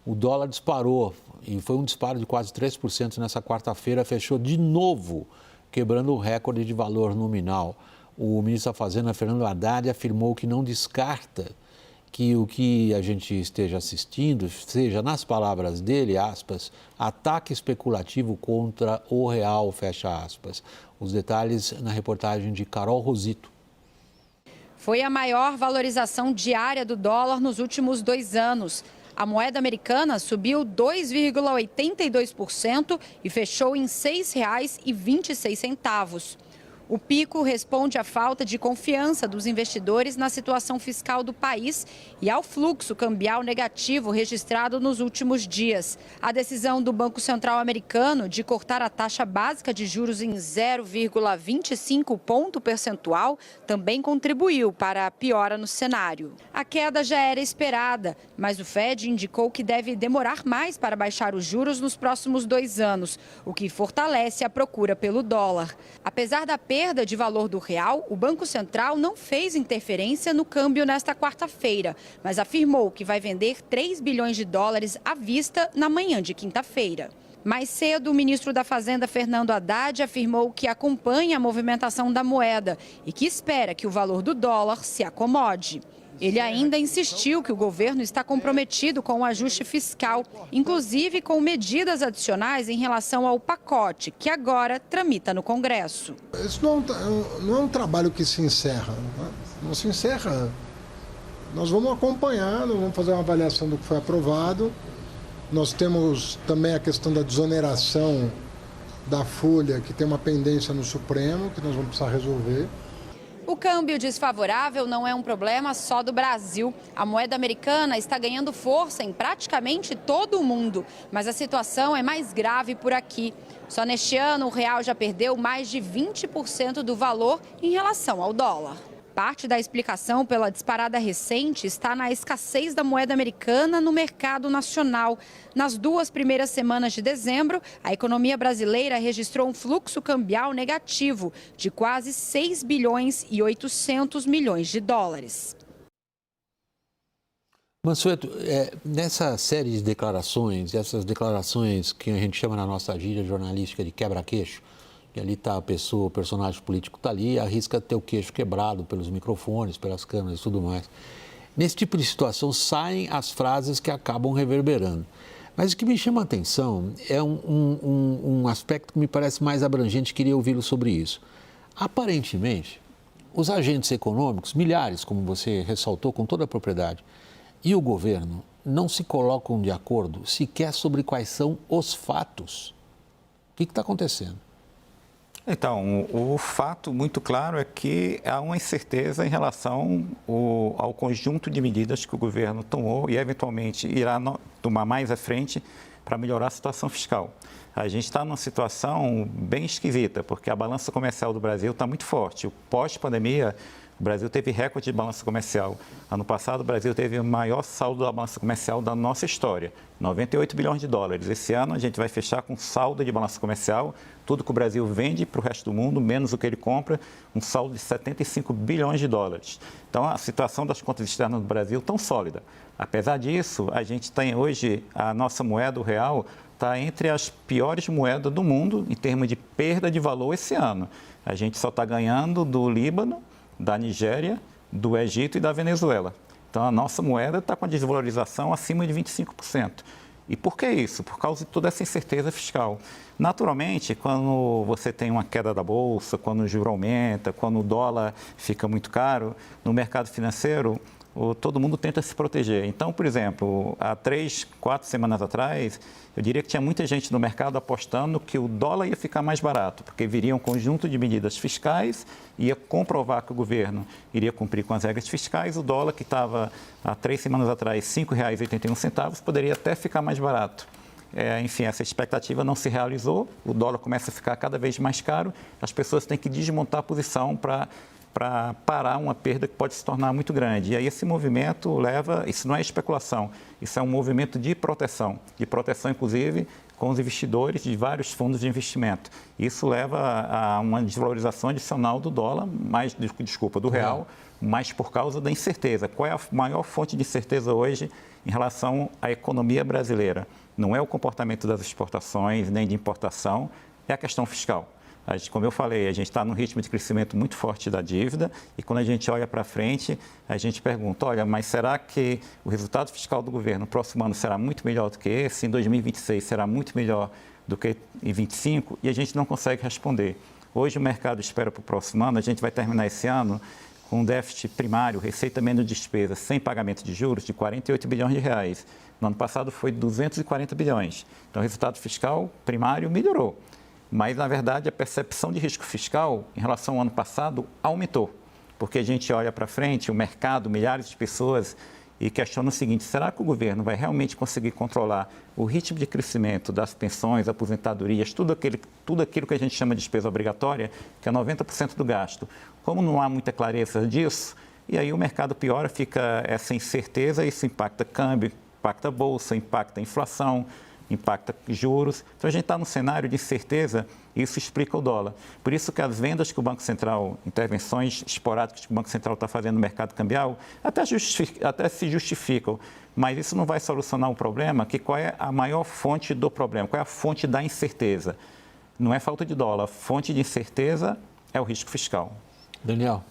o dólar disparou e foi um disparo de quase 3% nessa quarta-feira, fechou de novo, quebrando o recorde de valor nominal. O ministro da Fazenda, Fernando Haddad, afirmou que não descarta que o que a gente esteja assistindo seja, nas palavras dele, aspas, ataque especulativo contra o real, fecha aspas. Os detalhes na reportagem de Carol Rosito. Foi a maior valorização diária do dólar nos últimos 2 anos. A moeda americana subiu 2,82% e fechou em R$ 6,26. O pico responde à falta de confiança dos investidores na situação fiscal do país e ao fluxo cambial negativo registrado nos últimos dias. A decisão do Banco Central americano de cortar a taxa básica de juros em 0,25 ponto percentual também contribuiu para a piora no cenário. A queda já era esperada, mas o Fed indicou que deve demorar mais para baixar os juros nos próximos 2 anos, o que fortalece a procura pelo dólar. Apesar da perda de valor do real, o Banco Central não fez interferência no câmbio nesta quarta-feira, mas afirmou que vai vender 3 bilhões de dólares à vista na manhã de quinta-feira. Mais cedo, o ministro da Fazenda, Fernando Haddad, afirmou que acompanha a movimentação da moeda e que espera que o valor do dólar se acomode. Ele ainda insistiu que o governo está comprometido com o ajuste fiscal, inclusive com medidas adicionais em relação ao pacote, que agora tramita no Congresso. Isso não é um trabalho que se encerra, não se encerra. Nós vamos acompanhar, nós vamos fazer uma avaliação do que foi aprovado. Nós temos também a questão da desoneração da folha, que tem uma pendência no Supremo, que nós vamos precisar resolver. O câmbio desfavorável não é um problema só do Brasil. A moeda americana está ganhando força em praticamente todo o mundo, mas a situação é mais grave por aqui. Só neste ano, o real já perdeu mais de 20% do valor em relação ao dólar. Parte da explicação pela disparada recente está na escassez da moeda americana no mercado nacional. Nas 2 primeiras semanas de dezembro, a economia brasileira registrou um fluxo cambial negativo de quase 6 bilhões e 800 milhões de dólares. Mansueto, nessa série de declarações, essas declarações que a gente chama na nossa gíria jornalística de quebra-queixo, que ali está a pessoa, o personagem político está ali e arrisca ter o queixo quebrado pelos microfones, pelas câmeras e tudo mais. Nesse tipo de situação saem as frases que acabam reverberando. Mas o que me chama a atenção é um aspecto que me parece mais abrangente, queria ouvi-lo sobre isso. Aparentemente, os agentes econômicos, milhares, como você ressaltou com toda a propriedade, e o governo não se colocam de acordo sequer sobre quais são os fatos. O que está acontecendo? Então, o fato muito claro é que há uma incerteza em relação ao conjunto de medidas que o governo tomou e, eventualmente, irá tomar mais à frente para melhorar a situação fiscal. A gente está numa situação bem esquisita, porque a balança comercial do Brasil está muito forte. Pós-pandemia, o Brasil teve recorde de balança comercial. Ano passado, o Brasil teve o maior saldo da balança comercial da nossa história, 98 bilhões de dólares. Esse ano, a gente vai fechar com saldo de balança comercial, tudo que o Brasil vende para o resto do mundo, menos o que ele compra, um saldo de 75 bilhões de dólares. Então, a situação das contas externas do Brasil é tão sólida. Apesar disso, a gente tem hoje, a nossa moeda, o real, está entre as piores moedas do mundo em termos de perda de valor esse ano. A gente só está ganhando do Líbano, da Nigéria, do Egito e da Venezuela. Então, a nossa moeda está com a desvalorização acima de 25%. E por que isso? Por causa de toda essa incerteza fiscal. Naturalmente, quando você tem uma queda da bolsa, quando o juro aumenta, quando o dólar fica muito caro, no mercado financeiro, todo mundo tenta se proteger. Então, por exemplo, há 3, 4 semanas atrás, eu diria que tinha muita gente no mercado apostando que o dólar ia ficar mais barato, porque viria um conjunto de medidas fiscais, ia comprovar que o governo iria cumprir com as regras fiscais, o dólar que estava há 3 semanas atrás R$ 5,81, poderia até ficar mais barato. Enfim, essa expectativa não se realizou, o dólar começa a ficar cada vez mais caro, as pessoas têm que desmontar a posição para para parar uma perda que pode se tornar muito grande. E aí esse movimento leva, isso não é especulação, isso é um movimento de proteção inclusive com os investidores de vários fundos de investimento. Isso leva a uma desvalorização adicional do dólar, do real, mas por causa da incerteza. Qual é a maior fonte de incerteza hoje em relação à economia brasileira? Não é o comportamento das exportações nem de importação, é a questão fiscal. Como eu falei, a gente está num ritmo de crescimento muito forte da dívida e quando a gente olha para frente, a gente pergunta, olha, mas será que o resultado fiscal do governo no próximo ano será muito melhor do que esse? Em 2026 será muito melhor do que em 2025? E a gente não consegue responder. Hoje o mercado espera para o próximo ano, a gente vai terminar esse ano com um déficit primário, receita menos despesa, sem pagamento de juros, de 48 bilhões de reais. No ano passado foi 240 bilhões. Então o resultado fiscal primário melhorou. Mas, na verdade, a percepção de risco fiscal em relação ao ano passado aumentou, porque a gente olha para frente, o mercado, milhares de pessoas, e questiona o seguinte, será que o governo vai realmente conseguir controlar o ritmo de crescimento das pensões, aposentadorias, tudo aquilo que a gente chama de despesa obrigatória, que é 90% do gasto? Como não há muita clareza disso, e aí o mercado piora, fica essa incerteza, isso impacta câmbio, impacta a bolsa, impacta a inflação, impacta juros. Então, a gente está num cenário de incerteza e isso explica o dólar. Por isso que as vendas que o Banco Central, intervenções esporádicas que o Banco Central está fazendo no mercado cambial, até se justificam, mas isso não vai solucionar o problema, que qual é a maior fonte do problema, qual é a fonte da incerteza? Não é falta de dólar, a fonte de incerteza é o risco fiscal. Daniel.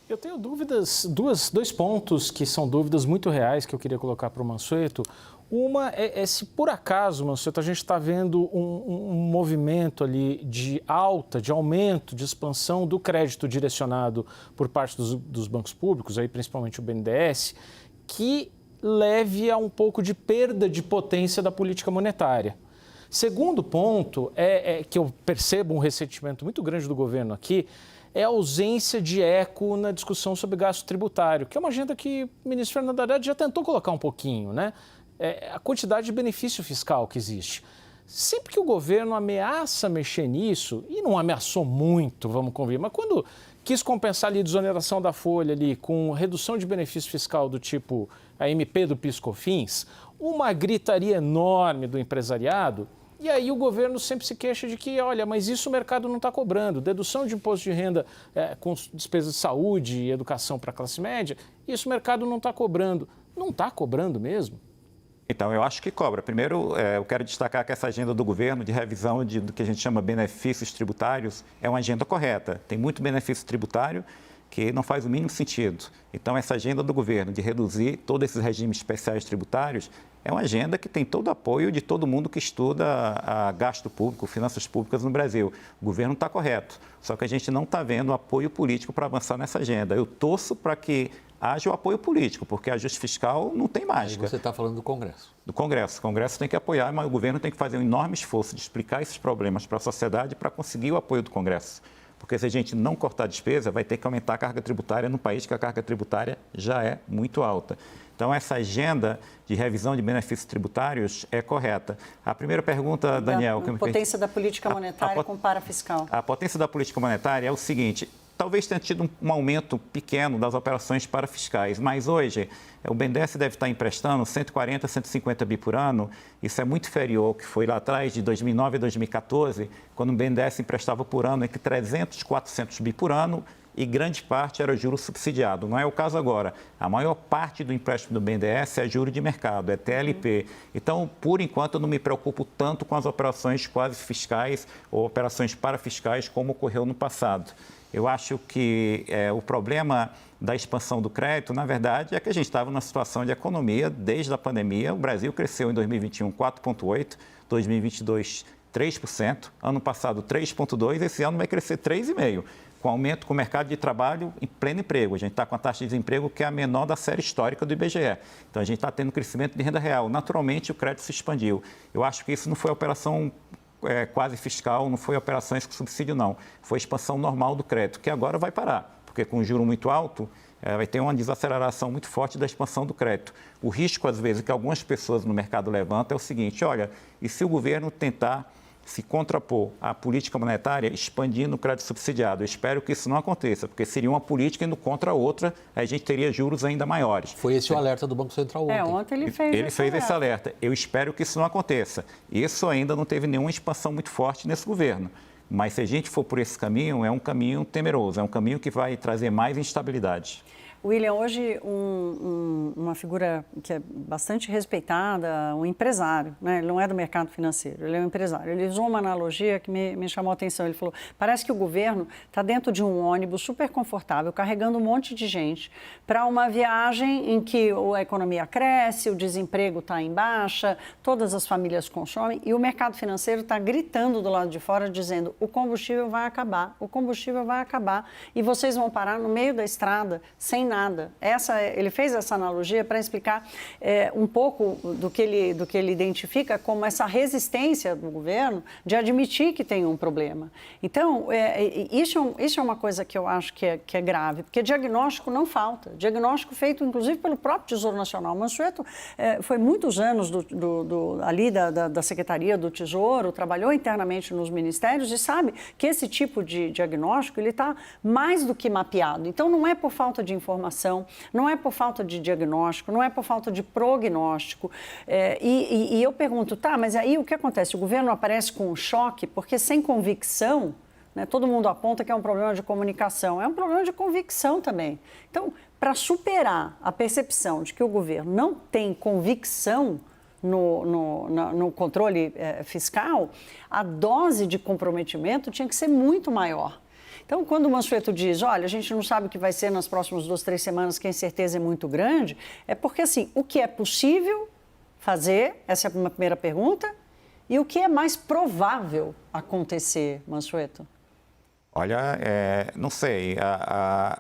Eu tenho dúvidas, dois pontos que são dúvidas muito reais que eu queria colocar para o Mansueto. Uma é se por acaso, Mansueto, a gente está vendo um movimento ali de aumento, de expansão do crédito direcionado por parte dos bancos públicos, aí principalmente o BNDES, que leve a um pouco de perda de potência da política monetária. Segundo ponto, que eu percebo um ressentimento muito grande do governo aqui, é a ausência de eco na discussão sobre gasto tributário, que é uma agenda que o ministro Fernando Haddad já tentou colocar um pouquinho, né? A quantidade de benefício fiscal que existe. Sempre que o governo ameaça mexer nisso, e não ameaçou muito, vamos convir, mas quando quis compensar ali a desoneração da folha ali com redução de benefício fiscal do tipo a MP do PIS/COFINS, uma gritaria enorme do empresariado, e aí o governo sempre se queixa de que, olha, mas isso o mercado não está cobrando. Dedução de imposto de renda com despesas de saúde e educação para a classe média, isso o mercado não está cobrando. Não está cobrando mesmo? Então, eu acho que cobra. Primeiro, eu quero destacar que essa agenda do governo de revisão do que a gente chama benefícios tributários é uma agenda correta. Tem muito benefício tributário que não faz o mínimo sentido. Então, essa agenda do governo de reduzir todos esses regimes especiais tributários é uma agenda que tem todo o apoio de todo mundo que estuda a gasto público, finanças públicas no Brasil. O governo está correto, só que a gente não está vendo apoio político para avançar nessa agenda. Eu torço para que haja o apoio político, porque ajuste fiscal não tem mágica. Aí você está falando do Congresso. Do Congresso. O Congresso tem que apoiar, mas o governo tem que fazer um enorme esforço de explicar esses problemas para a sociedade para conseguir o apoio do Congresso. Porque se a gente não cortar a despesa, vai ter que aumentar a carga tributária no país, que a carga tributária já é muito alta. Então, essa agenda de revisão de benefícios tributários é correta. A primeira pergunta, Daniel... A potência da política monetária com parafiscal. A potência da política monetária é o seguinte... Talvez tenha tido um aumento pequeno das operações parafiscais, mas hoje o BNDES deve estar emprestando 140, 150 bi por ano. Isso é muito inferior ao que foi lá atrás, de 2009 a 2014, quando o BNDES emprestava por ano entre 300 e 400 bi por ano e grande parte era juro subsidiado. Não é o caso agora. A maior parte do empréstimo do BNDES é juro de mercado, é TLP. Então, por enquanto, eu não me preocupo tanto com as operações quase fiscais ou operações parafiscais como ocorreu no passado. Eu acho que o problema da expansão do crédito, na verdade, é que a gente estava numa situação de economia desde a pandemia. O Brasil cresceu em 2021 4,8%, 2022 3%, ano passado 3,2%, esse ano vai crescer 3,5%, com aumento com o mercado de trabalho em pleno emprego. A gente está com a taxa de desemprego que é a menor da série histórica do IBGE. Então, a gente está tendo crescimento de renda real. Naturalmente, o crédito se expandiu. Eu acho que isso não foi operação quase fiscal, não foi operações com subsídio, não. Foi expansão normal do crédito, que agora vai parar, porque com juro muito alto, vai ter uma desaceleração muito forte da expansão do crédito. O risco, às vezes, que algumas pessoas no mercado levantam é o seguinte, olha, e se o governo tentar se contrapor à política monetária expandindo o crédito subsidiado. Eu espero que isso não aconteça, porque seria uma política indo contra a outra, aí a gente teria juros ainda maiores. Foi esse o alerta do Banco Central ontem. Ontem ele fez esse alerta. Eu espero que isso não aconteça. Isso ainda não teve nenhuma expansão muito forte nesse governo. Mas se a gente for por esse caminho, é um caminho temeroso, é um caminho que vai trazer mais instabilidade. William, hoje uma figura que é bastante respeitada, um empresário, né? Ele não é do mercado financeiro, ele é um empresário. Ele usou uma analogia que me chamou a atenção. Ele falou, parece que o governo está dentro de um ônibus super confortável, carregando um monte de gente para uma viagem em que a economia cresce, o desemprego está em baixa, todas as famílias consomem e o mercado financeiro está gritando do lado de fora, dizendo o combustível vai acabar e vocês vão parar no meio da estrada sem nada. Ele fez essa analogia para explicar um pouco do que ele identifica como essa resistência do governo de admitir que tem um problema. Então, isso é uma coisa que eu acho que é grave, porque diagnóstico não falta. Diagnóstico feito, inclusive, pelo próprio Tesouro Nacional. O Mansueto foi muitos anos ali da Secretaria do Tesouro, trabalhou internamente nos ministérios e sabe que esse tipo de diagnóstico ele está mais do que mapeado. Então, não é por falta de informação, não é por falta de diagnóstico, não é por falta de prognóstico. E eu pergunto, tá, mas aí o que acontece? O governo aparece com um choque, porque sem convicção, né, todo mundo aponta que é um problema de comunicação, é um problema de convicção também. Então, para superar a percepção de que o governo não tem convicção no controle fiscal, a dose de comprometimento tinha que ser muito maior. Então, quando o Mansueto diz, olha, a gente não sabe o que vai ser nas próximas 2, 3 semanas, que a incerteza é muito grande, é porque, assim, o que é possível fazer, essa é uma primeira pergunta, e o que é mais provável acontecer, Mansueto? Olha, não sei,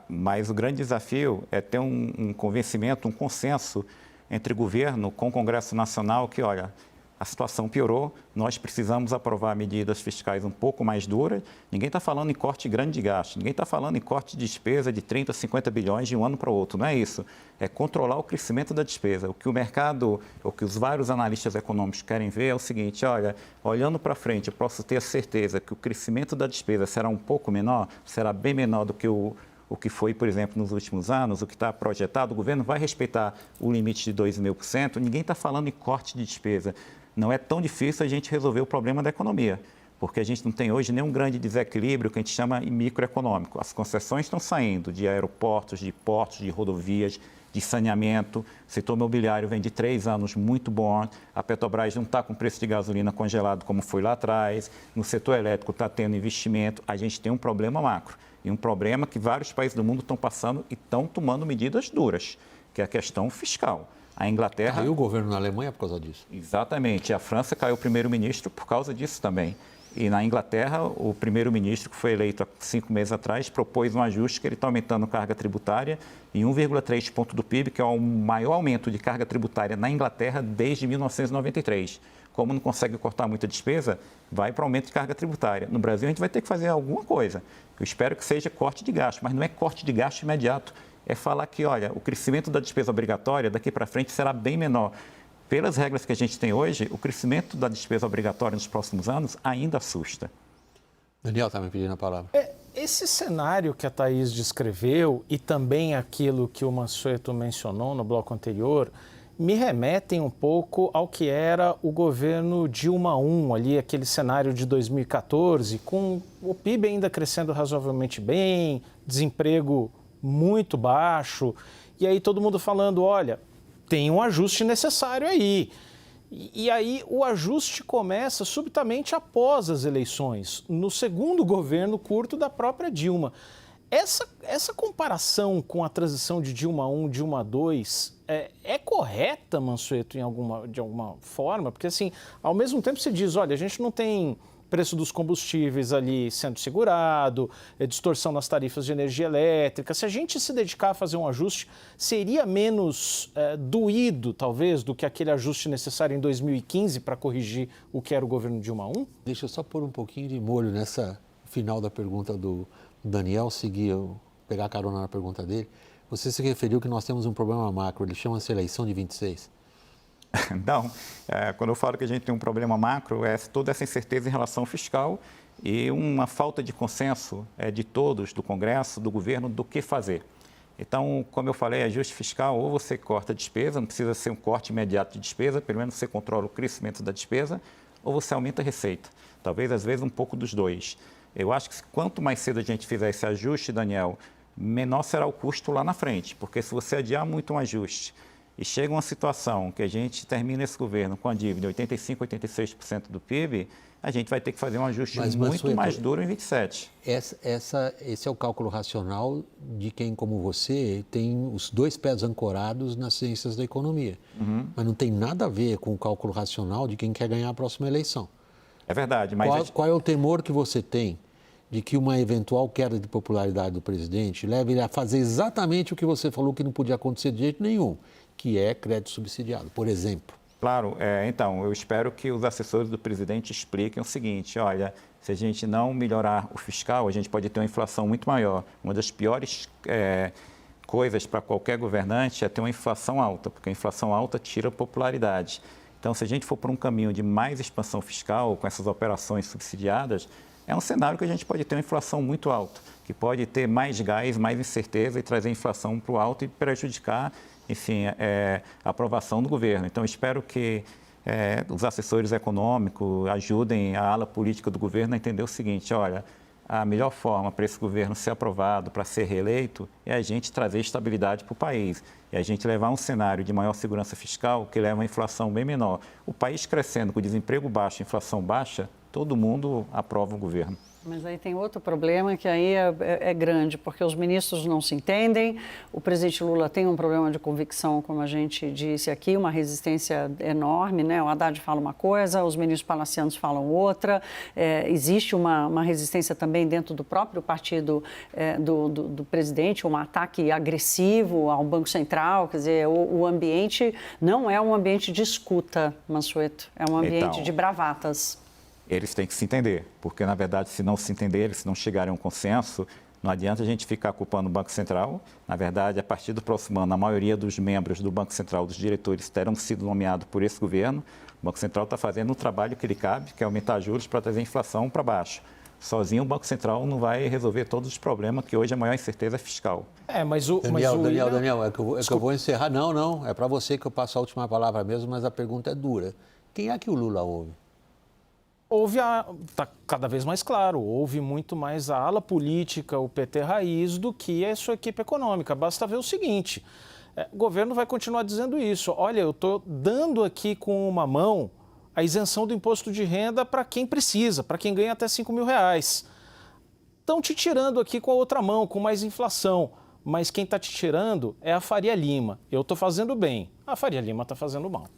mas o grande desafio é ter um convencimento, um consenso entre o governo com o Congresso Nacional que, olha, a situação piorou, nós precisamos aprovar medidas fiscais um pouco mais duras. Ninguém está falando em corte grande de gasto, ninguém está falando em corte de despesa de 30, 50 bilhões de um ano para o outro, não é isso. É controlar o crescimento da despesa. O que o mercado, o que os vários analistas econômicos querem ver é o seguinte, olha, olhando para frente, eu posso ter a certeza que o crescimento da despesa será um pouco menor, será bem menor do que o que foi, por exemplo, nos últimos anos, o que está projetado, o governo vai respeitar o limite de 2.500%, ninguém está falando em corte de despesa. Não é tão difícil a gente resolver o problema da economia, porque a gente não tem hoje nenhum grande desequilíbrio que a gente chama de microeconômico. As concessões estão saindo de aeroportos, de portos, de rodovias, de saneamento. O setor imobiliário vem de 3 anos muito bom. A Petrobras não está com preço de gasolina congelado como foi lá atrás. No setor elétrico está tendo investimento. A gente tem um problema macro e um problema que vários países do mundo estão passando e estão tomando medidas duras, que é a questão fiscal. A Inglaterra... Caiu o governo na Alemanha por causa disso. Exatamente. A França caiu o primeiro-ministro por causa disso também. E na Inglaterra, o primeiro-ministro, que foi eleito há 5 meses atrás, propôs um ajuste que ele está aumentando carga tributária em 1,3 ponto do PIB, que é o maior aumento de carga tributária na Inglaterra desde 1993. Como não consegue cortar muita despesa, vai para o aumento de carga tributária. No Brasil, a gente vai ter que fazer alguma coisa. Eu espero que seja corte de gasto, mas não é corte de gasto imediato. É falar que, olha, o crescimento da despesa obrigatória daqui para frente será bem menor. Pelas regras que a gente tem hoje, o crescimento da despesa obrigatória nos próximos anos ainda assusta. Daniel está me pedindo a palavra. Esse cenário que a Thaís descreveu e também aquilo que o Mansueto mencionou no bloco anterior me remetem um pouco ao que era o governo Dilma I, ali, aquele cenário de 2014, com o PIB ainda crescendo razoavelmente bem, desemprego muito baixo, e aí todo mundo falando, olha, tem um ajuste necessário aí. E aí o ajuste começa subitamente após as eleições, no segundo governo curto da própria Dilma. Essa comparação com a transição de Dilma I, Dilma II, é correta, Mansueto, de alguma forma? Porque, assim, ao mesmo tempo você diz, olha, a gente não tem preço dos combustíveis ali sendo segurado, distorção nas tarifas de energia elétrica. Se a gente se dedicar a fazer um ajuste, seria menos doído, talvez, do que aquele ajuste necessário em 2015 para corrigir o que era o governo Dilma I? Deixa eu só pôr um pouquinho de molho nessa final da pergunta do Daniel, pegar a carona na pergunta dele. Você se referiu que nós temos um problema macro, ele chama-se eleição de 26. Então, quando eu falo que a gente tem um problema macro, é toda essa incerteza em relação ao fiscal e uma falta de consenso de todos, do Congresso, do governo, do que fazer. Então, como eu falei, ajuste fiscal, ou você corta a despesa, não precisa ser um corte imediato de despesa, pelo menos você controla o crescimento da despesa, ou você aumenta a receita. Talvez, às vezes, um pouco dos dois. Eu acho que quanto mais cedo a gente fizer esse ajuste, Daniel, menor será o custo lá na frente, porque se você adiar muito um ajuste e chega uma situação que a gente termina esse governo com a dívida de 85%, 86% do PIB, a gente vai ter que fazer um ajuste muito mais duro em 27. Esse é o cálculo racional de quem, como você, tem os dois pés ancorados nas ciências da economia. Mas não tem nada a ver com o cálculo racional de quem quer ganhar a próxima eleição. É verdade, mas... Qual é o temor que você tem de que uma eventual queda de popularidade do presidente leve ele a fazer exatamente o que você falou que não podia acontecer de jeito nenhum, que é crédito subsidiado, por exemplo? Claro, então, eu espero que os assessores do presidente expliquem o seguinte, olha, se a gente não melhorar o fiscal, a gente pode ter uma inflação muito maior. Uma das piores coisas para qualquer governante é ter uma inflação alta, porque a inflação alta tira popularidade. Então, se a gente for por um caminho de mais expansão fiscal, com essas operações subsidiadas, é um cenário que a gente pode ter uma inflação muito alta, que pode ter mais gás, mais incerteza e trazer a inflação para o alto e prejudicar, enfim, a aprovação do governo. Então, espero que os assessores econômicos ajudem a ala política do governo a entender o seguinte, olha, a melhor forma para esse governo ser aprovado, para ser reeleito, é a gente trazer estabilidade para o país. E a gente levar um cenário de maior segurança fiscal que leva a inflação bem menor. O país crescendo com desemprego baixo, inflação baixa, todo mundo aprova o governo. Mas aí tem outro problema que aí é grande, porque os ministros não se entendem, o presidente Lula tem um problema de convicção, como a gente disse aqui, uma resistência enorme, né? O Haddad fala uma coisa, os ministros palacianos falam outra, existe uma resistência também dentro do próprio partido do presidente, um ataque agressivo ao Banco Central, quer dizer, o ambiente não é um ambiente de escuta, Mansueto, é um ambiente de bravatas. Eles têm que se entender, porque, na verdade, se não se entenderem, se não chegarem a um consenso, não adianta a gente ficar culpando o Banco Central. Na verdade, a partir do próximo ano, a maioria dos membros do Banco Central, dos diretores, terão sido nomeados por esse governo. O Banco Central está fazendo o trabalho que lhe cabe, que é aumentar juros para trazer a inflação para baixo. Sozinho, o Banco Central não vai resolver todos os problemas, que hoje a maior incerteza é fiscal. Daniel, é que eu vou encerrar. Não, é para você que eu passo a última palavra mesmo, mas a pergunta é dura. Quem é que o Lula ouve? Está cada vez mais claro, houve muito mais a ala política, o PT raiz, do que a sua equipe econômica. Basta ver o seguinte, o governo vai continuar dizendo isso. Olha, eu estou dando aqui com uma mão a isenção do imposto de renda para quem precisa, para quem ganha até R$5.000. Estão te tirando aqui com a outra mão, com mais inflação. Mas quem está te tirando é a Faria Lima. Eu estou fazendo bem, a Faria Lima está fazendo mal.